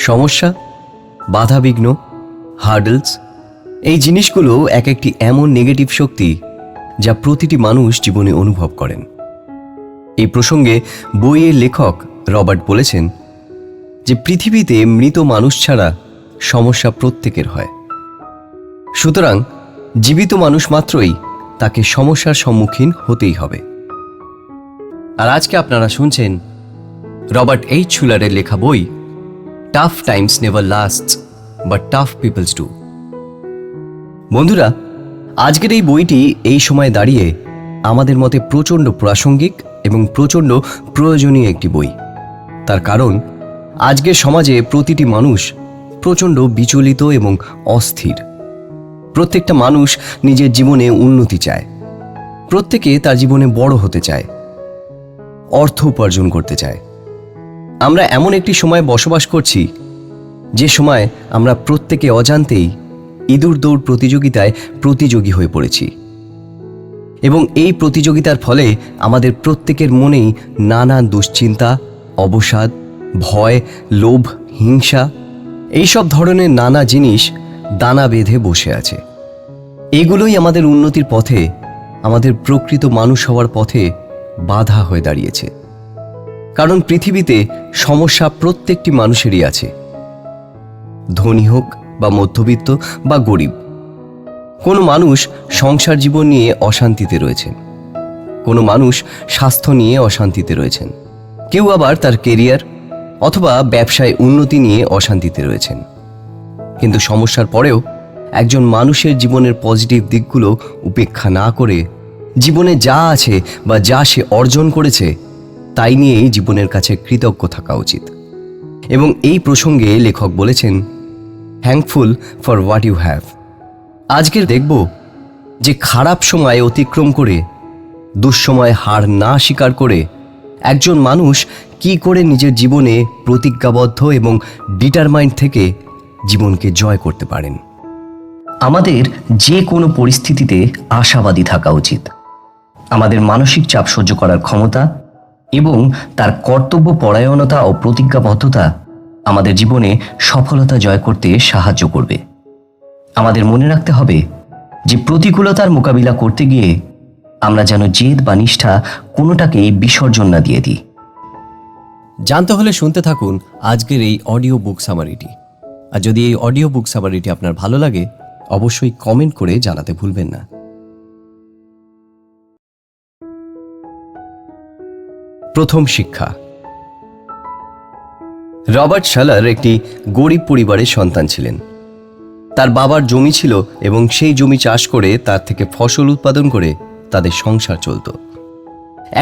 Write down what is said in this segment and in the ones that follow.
সমস্যা, বাধাবিঘ্ন, হার্ডলস, এই জিনিসগুলো এক একটি এমন নেগেটিভ শক্তি যা প্রতিটি মানুষ জীবনে অনুভব করেন। এই প্রসঙ্গে বইয়ের লেখক রবার্ট বলেছেন যে পৃথিবীতে মৃত মানুষ ছাড়া সমস্যা প্রত্যেকের হয়, সুতরাং জীবিত মানুষ মাত্রই তাকে সমস্যার সম্মুখীন হতেই হবে। আর আজকে আপনারা শুনছেন রবার্ট এইচ শুলারের লেখা বই tough times never lasts but tough peoples do. বন্ধুরা, আজকের এই বইটি এই সময় দাঁড়িয়ে আমাদের মতে প্রচণ্ড প্রাসঙ্গিক এবং প্রচণ্ড প্রয়োজনীয় একটি বই। তার কারণ আজকের সমাজে প্রতিটি মানুষ প্রচণ্ড বিচলিত এবং অস্থির। প্রত্যেকটা মানুষ নিজের জীবনে উন্নতি চায়, প্রত্যেকে তার জীবনে বড় হতে চায়, অর্থ উপার্জন করতে চায়। আমরা এমন একটি সময় বসবাস করছি যে সময় আমরা প্রত্যেকে অজান্তেই ইঁদুর দৌড় প্রতিযোগিতায় প্রতিযোগী হয়ে পড়েছি, এবং এই প্রতিযোগিতার ফলে আমাদের প্রত্যেকের মনেই নানা দুশ্চিন্তা, অবসাদ, ভয়, লোভ, হিংসা, এইসব ধরনের নানা জিনিস দানা বেঁধে বসে আছে। এগুলোই আমাদের উন্নতির পথে, আমাদের প্রকৃত মানুষ হওয়ার পথে বাধা হয়ে দাঁড়িয়েছে। কারণ পৃথিবীতে সমস্যা প্রত্যেকটি মানুষেরই আছে, ধনী হোক বা মধ্যবিত্ত বা গরিব। কোনো মানুষ সংসার জীবন নিয়ে অশান্তিতে রয়েছেন, কোনো মানুষ স্বাস্থ্য নিয়ে অশান্তিতে রয়েছেন, কেউ আবার তার কেরিয়ার অথবা ব্যবসায় উন্নতি নিয়ে অশান্তিতে রয়েছেন। কিন্তু সমস্যার পরেও একজন মানুষের জীবনের পজিটিভ দিকগুলো উপেক্ষা না করে জীবনে যা আছে বা যা সে অর্জন করেছে তাই নিয়েই জীবনের কাছে কৃতজ্ঞ থাকা উচিত। এবং এই প্রসঙ্গে লেখক বলেছেন, thankful for what you have. আজকের দেখব যে খারাপ সময় অতিক্রম করে, দুঃসময় হার না স্বীকার করে একজন মানুষ কি করে নিজের জীবনে প্রতিজ্ঞাবদ্ধ এবং ডিটারমাইন্ড থেকে জীবনকে জয় করতে পারেন। আমাদের যে কোনো পরিস্থিতিতে আশাবাদী থাকা উচিত। আমাদের মানসিক চাপ সহ্য করার ক্ষমতা এবং তার কর্তব্য পরায়ণতা ও প্রতিজ্ঞাবদ্ধতা আমাদের জীবনে সফলতা জয় করতে সাহায্য করবে। আমাদের মনে রাখতে হবে যে প্রতিকূলতার মোকাবিলা করতে গিয়ে আমরা যেন জেদ বা নিষ্ঠা কোনোটাকেই বিসর্জন না দিয়ে দিই। জানতে হলে শুনতে থাকুন আজকের এই অডিও বুক সামারিটি। আর যদি এই অডিও বুক সামারিটি আপনার ভালো লাগে, অবশ্যই কমেন্ট করে জানাতে ভুলবেন না। প্রথম শিক্ষা। রবার্ট শালার একটি গরিব পরিবারের সন্তান ছিলেন। তার বাবার জমি ছিল এবং সেই জমি চাষ করে তার থেকে ফসল উৎপাদন করে তাদের সংসার চলত।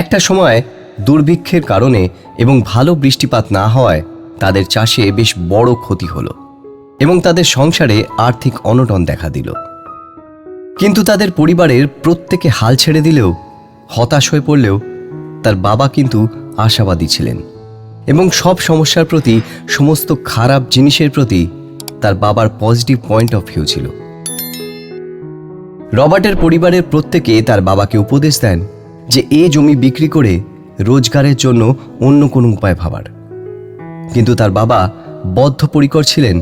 একটা সময় দুর্ভিক্ষের কারণে এবং ভালো বৃষ্টিপাত না হওয়ায় তাদের চাষে বেশ বড় ক্ষতি হলো এবং তাদের সংসারে আর্থিক অনটন দেখা দিল। কিন্তু তাদের পরিবারের প্রত্যেকে হাল ছেড়ে দিলেও, হতাশ হয়ে পড়লেও তার বাবা কিন্তু আশাবাদী ছিলেন এবং সব সমস্যার প্রতি, সমস্ত খারাপ জিনিসের প্রতি তার বাবার পজিটিভ পয়েন্ট অফ ভিউ ছিল। রবার্টের পরিবারের প্রত্যেকে তার বাবাকে উপদেশ দেন যে এ জমি বিক্রি করে রোজগারের জন্য অন্য কোনো উপায় ভাবার। কিন্তু তার বাবা বদ্ধপরিকর ছিলেন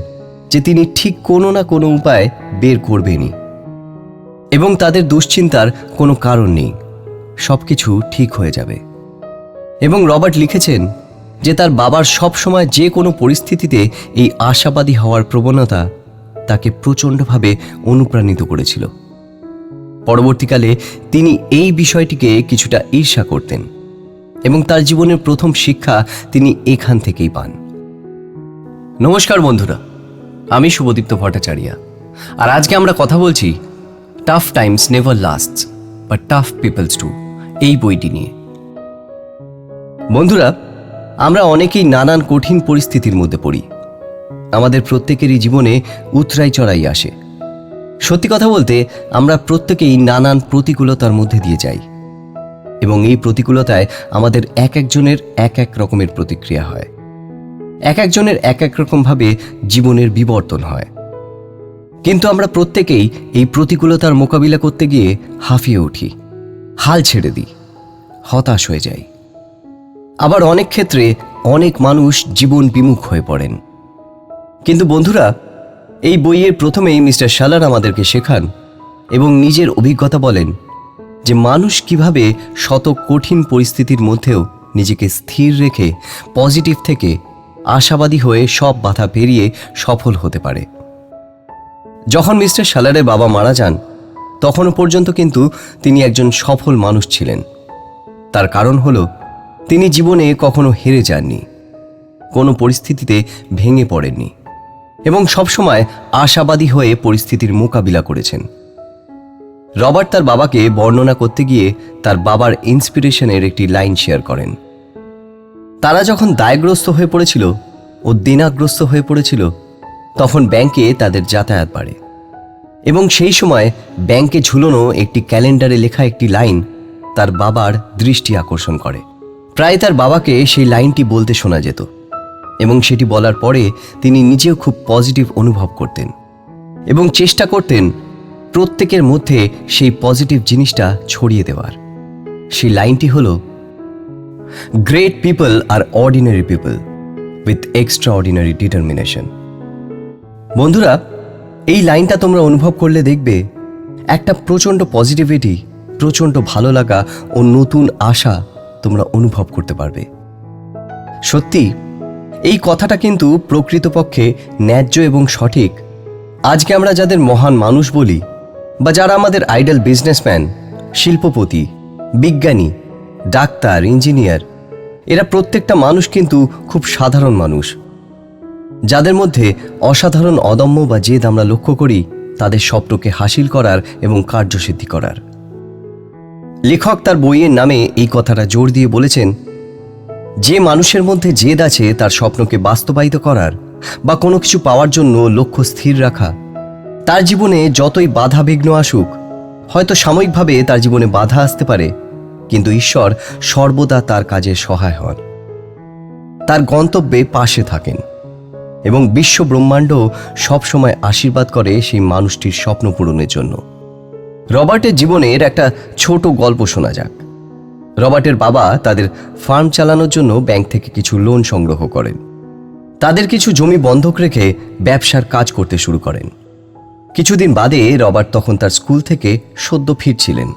যে তিনি ঠিক কোনো না কোনো উপায় বের করবেনই, এবং তাদের দুশ্চিন্তার কোনো কারণ নেই, সবকিছু ঠিক হয়ে যাবে। এবং রবার্ট লিখেছেন যে তার বাবার সব সময় যে কোনো পরিস্থিতিতে এই আশাবাদী হওয়ার প্রবণতা তাকে প্রচণ্ডভাবে অনুপ্রাণিত করেছিল। পরবর্তীকালে তিনি এই বিষয়টিকে কিছুটা ঈর্ষা করতেন এবং তার জীবনের প্রথম শিক্ষা তিনি এখান থেকেই পান। নমস্কার বন্ধুরা, আমি শুভদীপ্ত ভট্টাচার্য, আর আজকে আমরা কথা বলছি tough times never lasts but tough peoples do এই বইটি নিয়ে। বন্ধুরা, আমরা অনেকেই নানান কঠিন পরিস্থিতির মধ্যে পড়ি। আমাদের প্রত্যেকেরই জীবনে উতরাই চড়াই আসে। সত্যি কথা বলতে আমরা প্রত্যেকেই নানান প্রতিকূলতার মধ্যে দিয়ে যাই, এবং এই প্রতিকূলতায় আমাদের এক একজনের এক এক রকমের প্রতিক্রিয়া হয়, এক একজনের এক এক রকমভাবে জীবনের বিবর্তন হয়। কিন্তু আমরা প্রত্যেকেই এই প্রতিকূলতার মোকাবিলা করতে গিয়ে হাঁফিয়ে উঠি, হাল ছেড়ে দিই, হতাশ হয়ে যাই। আবার অনেক ক্ষেত্রে অনেক মানুষ জীবন বিমুখ হয়ে পড়েন। কিন্তু বন্ধুরা, এই বইয়ের প্রথমেই মিস্টার শালার আমাদেরকে শেখান এবং নিজের অভিজ্ঞতা বলেন যে মানুষ কিভাবে শত কঠিন পরিস্থিতির মধ্যেও নিজেকে স্থির রেখে পজিটিভ থেকে আশাবাদী হয়ে সব বাধা পেরিয়ে সফল হতে পারে। যখন মিস্টার শালারের বাবা মারা যান তখনও পর্যন্ত কিন্তু তিনি একজন সফল মানুষ ছিলেন। তার কারণ হলো তিনি জীবনে কখনো হেরে যাননি, কোনো পরিস্থিতিতে ভেঙে পড়েননি এবং সবসময় আশাবাদী হয়ে পরিস্থিতির মোকাবিলা করেছেন। রবার্ট তার বাবাকে বর্ণনা করতে গিয়ে তার বাবার ইন্সপিরেশনের একটি লাইন শেয়ার করেন। তারা যখন দায়গ্রস্ত হয়ে পড়েছিল ও দেনাগ্রস্ত হয়ে পড়েছিল তখন ব্যাংকে তাদের যাতায়াত বাড়ে এবং সেই সময় ব্যাংকে ঝুলানো একটি ক্যালেন্ডারে লেখা একটি লাইন তার বাবার দৃষ্টি আকর্ষণ করে। প্রায় তার বাবাকে সেই লাইনটি বলতে শোনা যেত এবং সেটি বলার পরে তিনি নিজেও খুব পজিটিভ অনুভব করতেন এবং চেষ্টা করতেন প্রত্যেকের মধ্যে সেই পজিটিভ জিনিসটা ছড়িয়ে দেওয়ার। সেই লাইনটি হলো, great people are ordinary people with extraordinary determination. বন্ধুরা, এই লাইনটা তোমরা অনুভব করলে দেখবে একটা প্রচণ্ড পজিটিভিটি, প্রচণ্ড ভালো লাগা ও নতুন আশা তোমরা অনুভব করতে পারবে। সত্যি এই কথাটা কিন্তু প্রকৃতপক্ষে ন্যায্য এবং সঠিক। আজকে আমরা যাদের মহান মানুষ বলি বা যারা আমাদের আইডল বিজনেসম্যান, শিল্পপতি, বিজ্ঞানী, ডাক্তার, ইঞ্জিনিয়ার, এরা প্রত্যেকটা মানুষ কিন্তু খুব সাধারণ মানুষ, যাদের মধ্যে অসাধারণ অদম্য বা জেদ আমরা লক্ষ্য করি তাদের স্বপ্নকে হাসিল করার এবং কার্যসিদ্ধি করার। লেখক তার বইয়ের নামে এই কথাটা জোর দিয়ে বলেছেন, যে মানুষের মধ্যে জেদ আছে তার স্বপ্নকে বাস্তবায়িত করার বা কোনো কিছু পাওয়ার জন্য লক্ষ্য স্থির রাখা, তার জীবনে যতই বাধা বিঘ্ন আসুক, হয়তো সাময়িকভাবে তার জীবনে বাধা আসতে পারে, কিন্তু ঈশ্বর সর্বদা তার কাজে সহায় হন, তার গন্তব্যে পাশে থাকেন এবং বিশ্ব ব্রহ্মাণ্ড সবসময় আশীর্বাদ করে সেই মানুষটির স্বপ্ন পূরণের জন্য। রবার্টের জীবনের একটা ছোট গল্প শোনা যাক। রবার্টের বাবা তাদের ফার্ম চালানোর জন্য ব্যাংক থেকে কিছু লোন সংগ্রহ করেন। তাদের কিছু জমি বন্ধক রেখে ব্যবসার কাজ করতে শুরু করেন। কিছুদিন বাদে রবার্ট তখন তার স্কুল থেকে সদ্য ফিরছিলেন।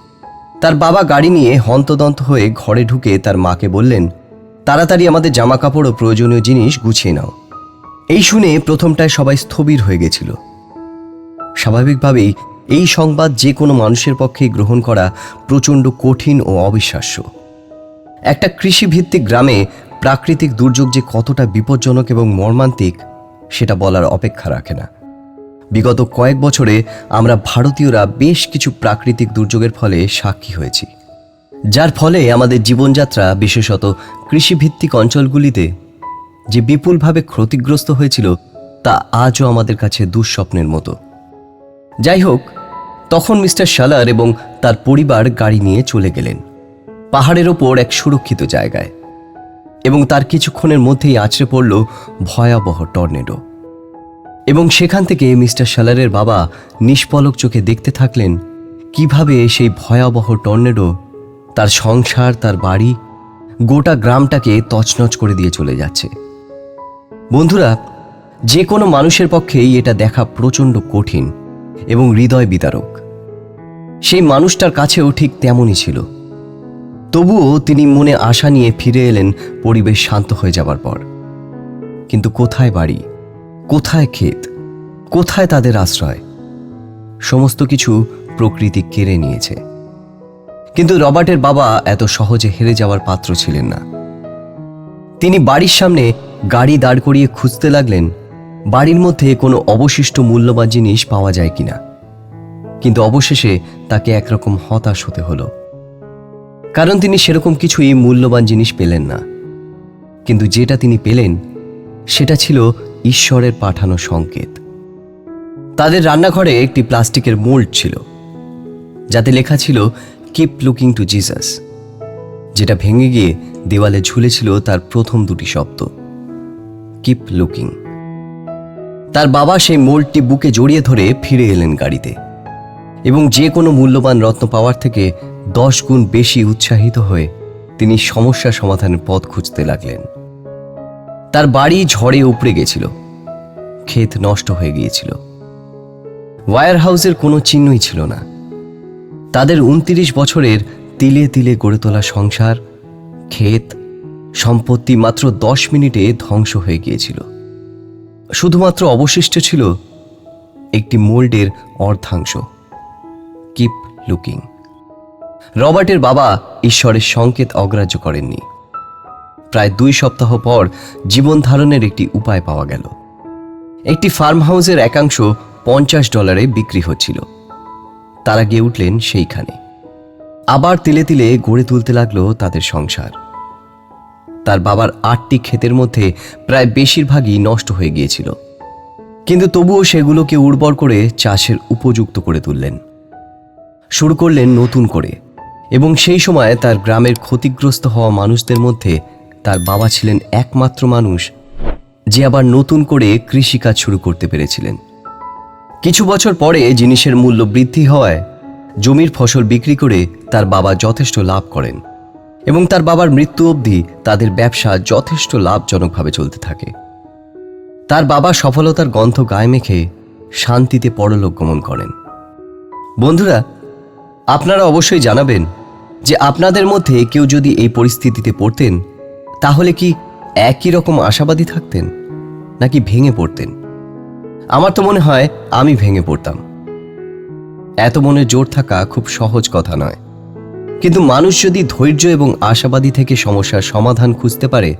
তার বাবা গাড়ি নিয়ে হন্তদন্ত হয়ে ঘরে ঢুকে তার মাকে বললেন, তাড়াতাড়ি আমাদের জামা কাপড় ও প্রয়োজনীয় জিনিস গুছিয়ে নাও। এই শুনে প্রথমটায় সবাই স্থবির হয়ে গেছিল। স্বাভাবিকভাবেই এই সংবাদ যে কোনো মানুষের পক্ষেই গ্রহণ করা প্রচণ্ড কঠিন ও অবিশ্বাস্য। একটা কৃষিভিত্তিক গ্রামে প্রাকৃতিক দুর্যোগ যে কতটা বিপজ্জনক এবং মর্মান্তিক সেটা বলার অপেক্ষা রাখে না। বিগত কয়েক বছরে আমরা ভারতীয়রা বেশ কিছু প্রাকৃতিক দুর্যোগের ফলে সাক্ষী হয়েছি, যার ফলে আমাদের জীবনযাত্রা, বিশেষত কৃষিভিত্তিক অঞ্চলগুলিতে যে বিপুলভাবে ক্ষতিগ্রস্ত হয়েছিল তা আজও আমাদের কাছে দুঃস্বপ্নের মতো। যাই হোক, তখন মিস্টার শালার এবং তার পরিবার গাড়ি নিয়ে চলে গেলেন পাহাড়ের ওপর এক সুরক্ষিত জায়গায় এবং তার কিছুক্ষণের মধ্যেই আছড়ে পড়ল ভয়াবহ টর্নেডো এবং সেখান থেকে মিস্টার শালারের বাবা নিষ্পলক চোখে দেখতে থাকলেন কিভাবে সেই ভয়াবহ টর্নেডো তার সংসার, তার বাড়ি, গোটা গ্রামটাকে তছনছ করে দিয়ে চলে যাচ্ছে। বন্ধুরা, যে কোনো মানুষের পক্ষেই এটা দেখা প্রচণ্ড কঠিন এবং হৃদয় বিদারক। সেই মানুষটার কাছেও ঠিক তেমনই ছিল। তবুও তিনি মনে আশা নিয়ে ফিরে এলেন পরিবেশ শান্ত হয়ে যাবার পর। কিন্তু কোথায় বাড়ি, কোথায় ক্ষেত, কোথায় তাদের আশ্রয়? সমস্ত কিছু প্রকৃতি কেড়ে নিয়েছে। কিন্তু রবার্টের বাবা এত সহজে হেরে যাওয়ার পাত্র ছিলেন না। তিনি বাড়ির সামনে গাড়ি দাঁড় করিয়ে খুঁজতে লাগলেন বাড়ির মধ্যে কোনো অবশিষ্ট মূল্যবান জিনিস পাওয়া যায় কিনা। কিন্তু অবশেষে তাকে একরকম হতাশ হতে হলো, কারণ তিনি সেরকম কিছুই মূল্যবান জিনিস পেলেন না। কিন্তু যেটা তিনি পেলেন সেটা ছিল ঈশ্বরের পাঠানো সংকেত। তাদের রান্নাঘরে একটি প্লাস্টিকের মোল্ড ছিল যাতে লেখা ছিল কিপ লুকিং টু জিসাস, যেটা ভেঙে গিয়ে দেওয়ালে ঝুলেছিল তার প্রথম দুটি শব্দ, কিপ লুকিং। তার বাবা সেই মোল্ডটি বুকে জড়িয়ে ধরে ফিরে এলেন গাড়িতে এবং যে কোনো মূল্যবান রত্ন পাওয়ার থেকে 10 গুণ বেশি উৎসাহিত হয়ে তিনি সমস্যা সমাধানের পথ খুঁজতে লাগলেন। তার বাড়ি ঝড়ে উপড়ে গেছিল, ক্ষেত নষ্ট হয়ে গিয়েছিল। ওয়্যার হাউসের কোনো চিহ্নই ছিল না। তাদের 29 বছরের তিলে তিলে গড়ে তোলা সংসার, ক্ষেত, সম্পত্তি মাত্র 10 মিনিটে ধ্বংস হয়ে গিয়েছিল। শুধুমাত্র অবশিষ্ট ছিল একটি মোল্ডের অর্ধাংশ। Keep looking. রবার্টের বাবা ঈশ্বরের সংকেত অগ্রাহ্য করেননি। প্রায় 2 সপ্তাহ পর জীবন ধারণের একটি উপায় পাওয়া গেল। একটি ফার্ম হাউসের একাংশ $50 বিক্রি হচ্ছিল। তারা গিয়ে উঠলেন সেইখানে। আবার তিলে তিলে গড়ে তুলতে লাগলো তাদের সংসার। তার বাবার 8টি ক্ষেতের মধ্যে প্রায় বেশিরভাগই নষ্ট হয়ে গিয়েছিল, কিন্তু তবুও সেগুলোকে উর্বর করে চাষের উপযুক্ত করে তুললেন। শুরু করলেন নতুন করে, এবং সেই সময় তার গ্রামের ক্ষতিগ্রস্ত হওয়া মানুষদের মধ্যে তার বাবা ছিলেন একমাত্র মানুষ যে আবার নতুন করে কৃষিকাজ শুরু করতে পেরেছিলেন। কিছু বছর পরে জিনিসের মূল্য বৃদ্ধি হওয়ায় জমির ফসল বিক্রি করে তার বাবা যথেষ্ট লাভ করেন, এবং তার বাবার মৃত্যু অবধি তাদের ব্যবসা যথেষ্ট লাভজনকভাবে চলতে থাকে। তার বাবা সফলতার গন্ধ গায়ে মেখে শান্তিতে পরলোক গমন করেন। বন্ধুরা, আপনারা অবশ্যই জানাবেন যে আপনাদের মধ্যে কেউ যদি এই পরিস্থিতিতে পড়তেন, তাহলে কি একই রকম আশাবাদী থাকতেন নাকি ভেঙে পড়তেন? আমার তো মনে হয় আমি ভেঙে পড়তাম। এত মনে জোর থাকা খুব সহজ কথা নয়, কিন্তু মানুষ যদি ধৈর্য এবং আশাবাদী থেকে সমস্যার সমাধান খুঁজতে পারে,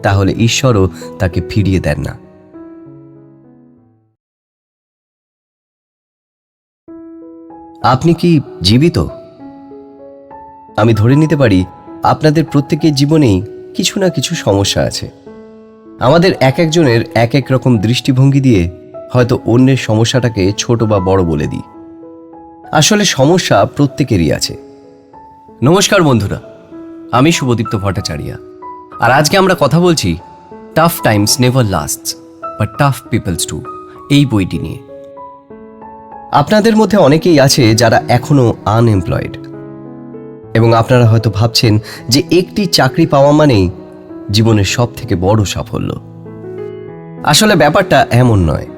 তাহলে ঈশ্বরও তাকে ফিরিয়ে দেন না। আপনি কি জীবিত? আমি ধরে নিতে পারি আপনাদের প্রত্যেকের জীবনেই কিছু না কিছু সমস্যা আছে। আমাদের এক একজনের এক এক রকম দৃষ্টিভঙ্গি দিয়ে হয়তো অন্যের সমস্যাটাকে ছোট বা বড় বলে দিই। আসলে সমস্যা প্রত্যেকেরই আছে। নমস্কার বন্ধুরা, আমি শুভদীপ্ত ভট্টাচার্য, আর আজকে আমরা কথা বলছি tough times never lasts but tough peoples do এই বইটি নিয়ে। আপনাদের মধ্যে অনেকেই আছে যারা এখনো আনএমপ্লয়েড, এবং আপনারা হয়তো ভাবছেন যে একটি চাকরি পাওয়া মানেই জীবনের সব থেকে বড় সাফল্য। আসলে ব্যাপারটা এমন নয়।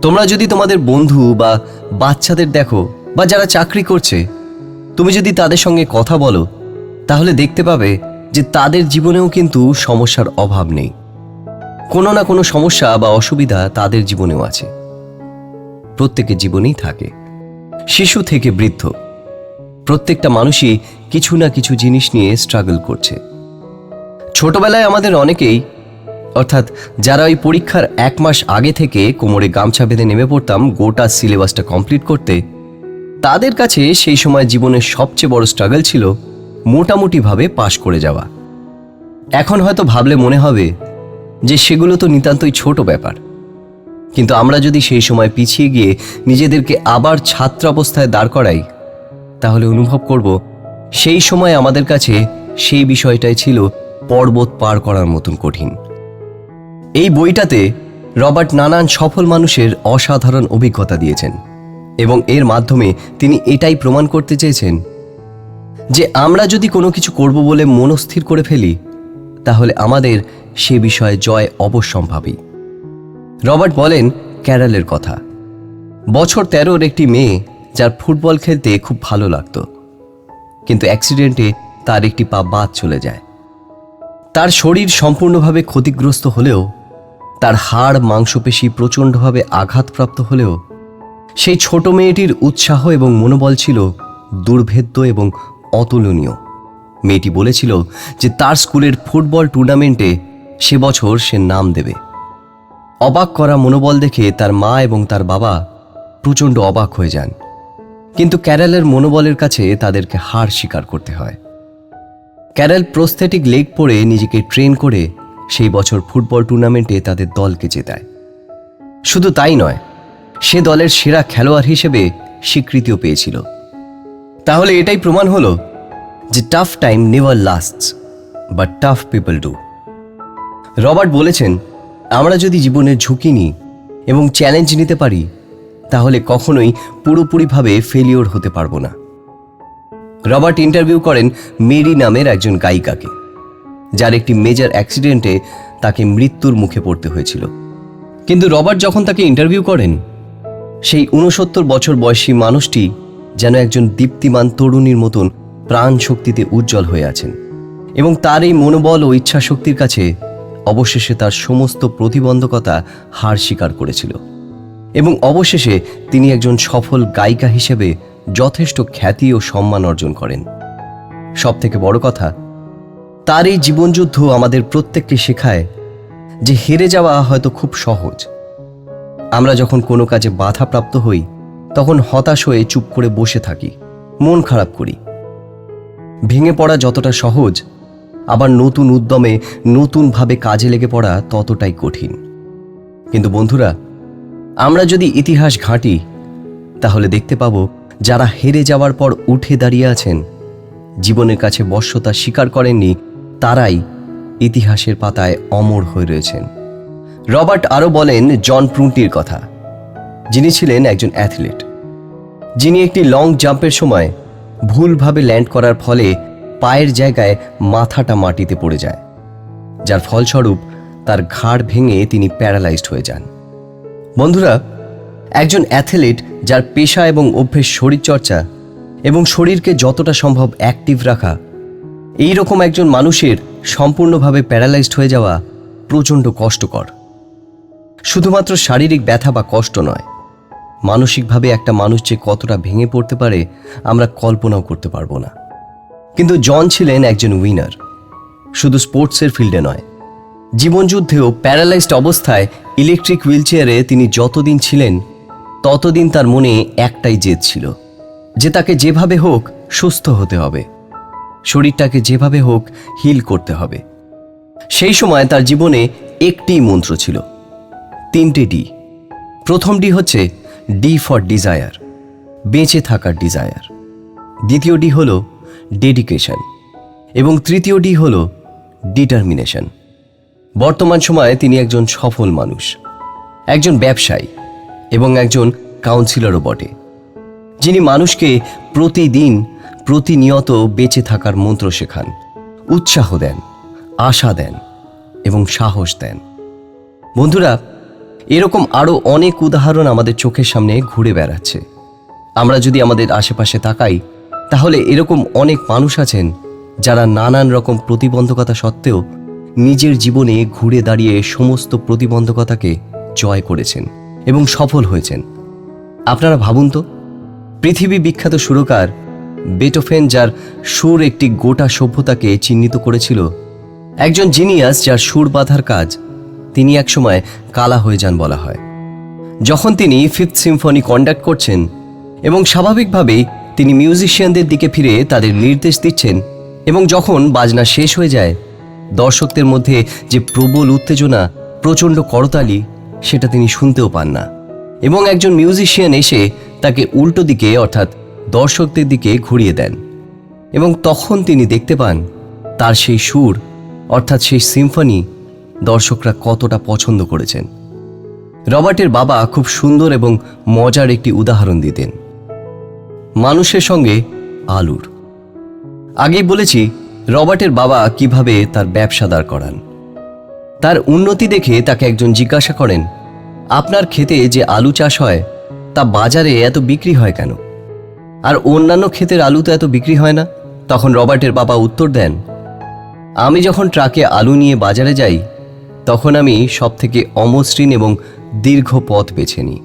তোমরা যদি তোমাদের বন্ধু বা বাচ্চাদের দেখো, বা যারা চাকরি করছে, তুমি যদি তাদের সঙ্গে কথা বলো, তাহলে দেখতে পাবে যে তাদের জীবনেও কিন্তু সমস্যার অভাব নেই। কোনো না কোনো সমস্যা বা অসুবিধা তাদের জীবনেও আছে। প্রত্যেকের জীবনেই থাকে। শিশু থেকে বৃদ্ধ, প্রত্যেকটা মানুষই কিছু না কিছু জিনিস নিয়ে স্ট্রাগল করছে। ছোটবেলায় আমাদের অনেকেই, অর্থাৎ যারা ওই পরীক্ষার 1 মাস আগে থেকে কোমরে গামছা বেঁধে নেমে পড়তাম গোটা সিলেবাসটা কমপ্লিট করতে, তাদের কাছে সেই সময় জীবনের সবচেয়ে বড় স্ট্রাগল ছিল মোটামুটিভাবে পাশ করে যাওয়া। এখন হয়তো ভাবলে মনে হবে যে সেগুলো তো নিতান্তই ছোট ব্যাপার, কিন্তু আমরা যদি সেই সময় পিছিয়ে গিয়ে নিজেদেরকে আবার ছাত্রাবস্থায় দাঁড় করাই, তাহলে অনুভব করব সেই সময় আমাদের কাছে সেই বিষয়টাই ছিল পর্বত পার করার মতন কঠিন। এই বইটাতে রবার্ট নানান সফল মানুষের অসাধারণ অভিজ্ঞতা দিয়েছেন, এবং এর মাধ্যমে তিনি এটাই প্রমাণ করতে চেয়েছেন যে আমরা যদি কোনো কিছু করব বলে মনস্থির করে ফেলি, তাহলে আমাদের সে বিষয়ে জয় অবশ্যম্ভাবী। রবার্ট বলেন ক্যারলের কথা। বছর 13-র একটি মেয়ে, যার ফুটবল খেলতে খুব ভালো লাগত, কিন্তু অ্যাক্সিডেন্টে তার একটি পা বাদ চলে যায়। তার শরীর সম্পূর্ণভাবে ক্ষতিগ্রস্ত হলেও, তার হাড় মাংসপেশি প্রচণ্ডভাবে আঘাতপ্রাপ্ত হলেও, সেই ছোট মেয়েটির উৎসাহ এবং মনোবল ছিল দুর্ভেদ্য এবং অতুলনীয়। মেয়েটি বলেছিল যে তার স্কুলের ফুটবল টুর্নামেন্টে সে বছর সে নাম দেবে। অবাক করা মনোবল দেখে তার মা এবং তার বাবা প্রচণ্ড অবাক হয়ে যান, কিন্তু ক্যারলের মনোবলের কাছে তাদেরকে হার স্বীকার করতে হয়। ক্যারল প্রস্থেটিক লেগ পরে নিজেকে ট্রেন করে সেই বছর ফুটবল টুর্নামেন্টে তাদের দলকে জেতায়। শুধু তাই নয়, সে দলের সেরা খেলোয়াড় হিসেবে স্বীকৃতিও পেয়েছিল। তাহলে এটাই প্রমাণ হলো যে tough time never lasts but tough people do. Robert বলেছেন, আমরা যদি জীবনের ঝুঁকি নিই এবং চ্যালেঞ্জ নিতে পারি, তাহলে কখনোই পুরোপুরিভাবে ফেলিওর হতে পারবো না। রবার্ট ইন্টারভিউ করেন মেরি নামের একজন গায়িকাকে, যার একটি মেজর অ্যাক্সিডেন্টে তাকে মৃত্যুর মুখে পড়তে হয়েছিল, কিন্তু রবার্ট যখন তাকে ইন্টারভিউ করেন, সেই 69 বছর বয়সী মানুষটি যেন একজন দীপ্তিমান তরুণীর মতন প্রাণ শক্তিতে উজ্জ্বল হয়ে আছেন, এবং তার এই মনোবল ও ইচ্ছা শক্তির কাছে অবশেষে তার সমস্ত প্রতিবন্ধকতা হার স্বীকার করেছিল, এবং অবশেষে তিনি একজন সফল গায়িকা হিসেবে যথেষ্ট খ্যাতি ও সম্মান অর্জন করেন। সবথেকে বড় কথা, তার এই জীবনযুদ্ধ আমাদের প্রত্যেককে শেখায় যে হেরে যাওয়া হয়তো খুব সহজ। আমরা যখন কোনো কাজে বাধাপ্রাপ্ত হই, তখন হতাশ হয়ে চুপ করে বসে থাকি, মন খারাপ করি। ভেঙে পড়া যতটা সহজ, আবার নতুন উদ্যমে নতুনভাবে কাজে লেগে পড়া ততটাই কঠিন। কিন্তু বন্ধুরা, আমরা যদি ইতিহাস ঘাঁটি, তাহলে দেখতে পাব যারা হেরে যাওয়ার পর উঠে দাঁড়িয়ে আছেন, জীবনের কাছে বশ্যতা স্বীকার করেননি, তারাই ইতিহাসের পাতায় অমর হয়ে রয়েছেন। রবার্ট আরও বলেন জন প্রুন্টির কথা, যিনি ছিলেন একজন অ্যাথলিট, যিনি একটি লং জাম্পের সময় ভুলভাবে ল্যান্ড করার ফলে পায়ের জায়গায় মাথাটা মাটিতে পড়ে যায়, যার ফলস্বরূপ তার ঘাড় ভেঙে তিনি প্যারালাইজড হয়ে যান। বন্ধুরা, একজন অ্যাথলিট যার পেশা এবং অভ্যেস শরীরচর্চা এবং শরীরকে যতটা সম্ভব অ্যাক্টিভ রাখা, এই রকম একজন মানুষের সম্পূর্ণভাবে প্যারালাইজড হয়ে যাওয়া প্রচণ্ড কষ্টকর। শুধুমাত্র শারীরিক ব্যথা বা কষ্ট নয়, মানসিকভাবে একটা মানুষ যে কতটা ভেঙে পড়তে পারে আমরা কল্পনাও করতে পারবো না। কিন্তু জন ছিলেন একজন উইনার, শুধু স্পোর্টসের ফিল্ডে নয়, জীবনযুদ্ধেও প্যারালাইজড অবস্থায় ইলেকট্রিক হুইলচেয়ারে তিনি যতদিন ছিলেন, ততদিন তার মনে একটাই জেদ ছিল যে তাকে যেভাবে হোক সুস্থ হতে হবে, শরীরটাকে যেভাবে হোক হিল করতে হবে। সেই সময় তার জীবনে একটি মন্ত্র ছিল, 3টে ডি। প্রথম ডি হচ্ছে ডি ফর ডিজায়ার, বেঁচে থাকার ডিজায়ার। দ্বিতীয় ডি হল ডেডিকেশন, এবং তৃতীয় ডি হল ডিটারমিনেশন। বর্তমান সময়ে তিনি একজন সফল মানুষ, একজন ব্যবসায়ী এবং একজন কাউন্সিলরও বটে, যিনি মানুষকে প্রতিদিন প্রতিনিয়ত বেঁচে থাকার মন্ত্র শেখান, উৎসাহ দেন, আশা দেন এবং সাহস দেন। বন্ধুরা, এরকম আরও অনেক উদাহরণ আমাদের চোখের সামনে ঘুরে বেড়াচ্ছে। আমরা যদি আমাদের আশেপাশে তাকাই, তাহলে এরকম অনেক মানুষ আছেন যারা নানান রকম প্রতিবন্ধকতা সত্ত্বেও নিজের জীবনে ঘুরে দাঁড়িয়ে সমস্ত প্রতিবন্ধকতাকে জয় করেছেন এবং সফল হয়েছেন। আপনারা ভাবুন তো, পৃথিবী বিখ্যাত সুরকার বেটোফেন, যার সুর একটি গোটা সভ্যতাকে চিহ্নিত করেছিল, একজন জিনিয়াস যার সুর বাঁধার কাজ, তিনি একসময় কালা হয়ে যান বলা হয়। যখন তিনি 5th সিম্ফনি কন্ডাক্ট করছেন এবং স্বাভাবিকভাবেই তিনি মিউজিশিয়ানদের দিকে ফিরে তাদের নির্দেশ দিচ্ছেন, এবং যখন বাজনা শেষ হয়ে যায়, দর্শকদের মধ্যে যে প্রবল উত্তেজনা, প্রচণ্ড করতালি, সেটা তিনি শুনতেও পান না, এবং একজন মিউজিশিয়ান এসে তাকে উল্টো দিকে অর্থাৎ দর্শকদের দিকে ঘুরিয়ে দেন, এবং তখন তিনি দেখতে পান তার সেই সুর অর্থাৎ সেই সিম্ফনি দর্শকরা কতটা পছন্দ করেছেন। রবার্টের বাবা খুব সুন্দর এবং মজার একটি উদাহরণ দিতেন, মানুষের সঙ্গে আলুর। আগেই বলেছি রবার্টের বাবা কিভাবে তার ব্যবসা দাঁড় করান। তার উন্নতি দেখে তাকে একজন জিজ্ঞাসা করেন, আপনার ক্ষেতে যে আলু চাষ হয় তা বাজারে এত বিক্রি হয় কেন, আর অন্যান্য ক্ষেতের আলু তো এত বিক্রি হয় না? তখন রবার্টের বাবা উত্তর দেন, আমি যখন ট্রাকে আলু নিয়ে বাজারে যাই, তখন আমি সবথেকে অমসৃণ এবং দীর্ঘ পথ বেছে নিই।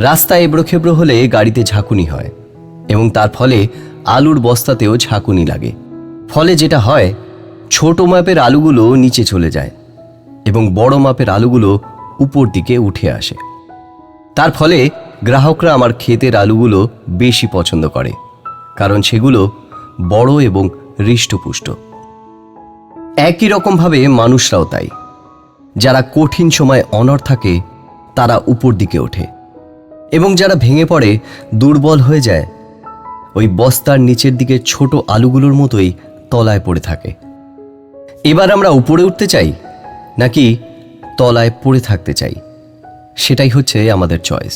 রাস্তা এবড়োখেবড়ো হলে গাড়িতে ঝাঁকুনি হয়, এবং তার ফলে আলুর বস্তাতেও ঝাঁকুনি লাগে। ফলে যেটা হয়, ছোট মাপের আলুগুলো নিচে চলে যায় এবং বড় মাপের আলুগুলো উপর দিকে উঠে আসে। তার ফলে গ্রাহকরা আমার ক্ষেতের আলুগুলো বেশি পছন্দ করে, কারণ সেগুলো বড় এবং হৃষ্টপুষ্ট। একই রকমভাবে মানুষরাও তাই, যারা কঠিন সময় অনড় থাকে তারা উপর দিকে ওঠে, এবং যারা ভেঙে পড়ে, দুর্বল হয়ে যায়, ওই বস্তার নিচের দিকে ছোট আলুগুলোর মতোই তলায় পড়ে থাকে। এবার আমরা উপরে উঠতে চাই নাকি তলায় পড়ে থাকতে চাই, সেটাই হচ্ছে আমাদের চয়েস।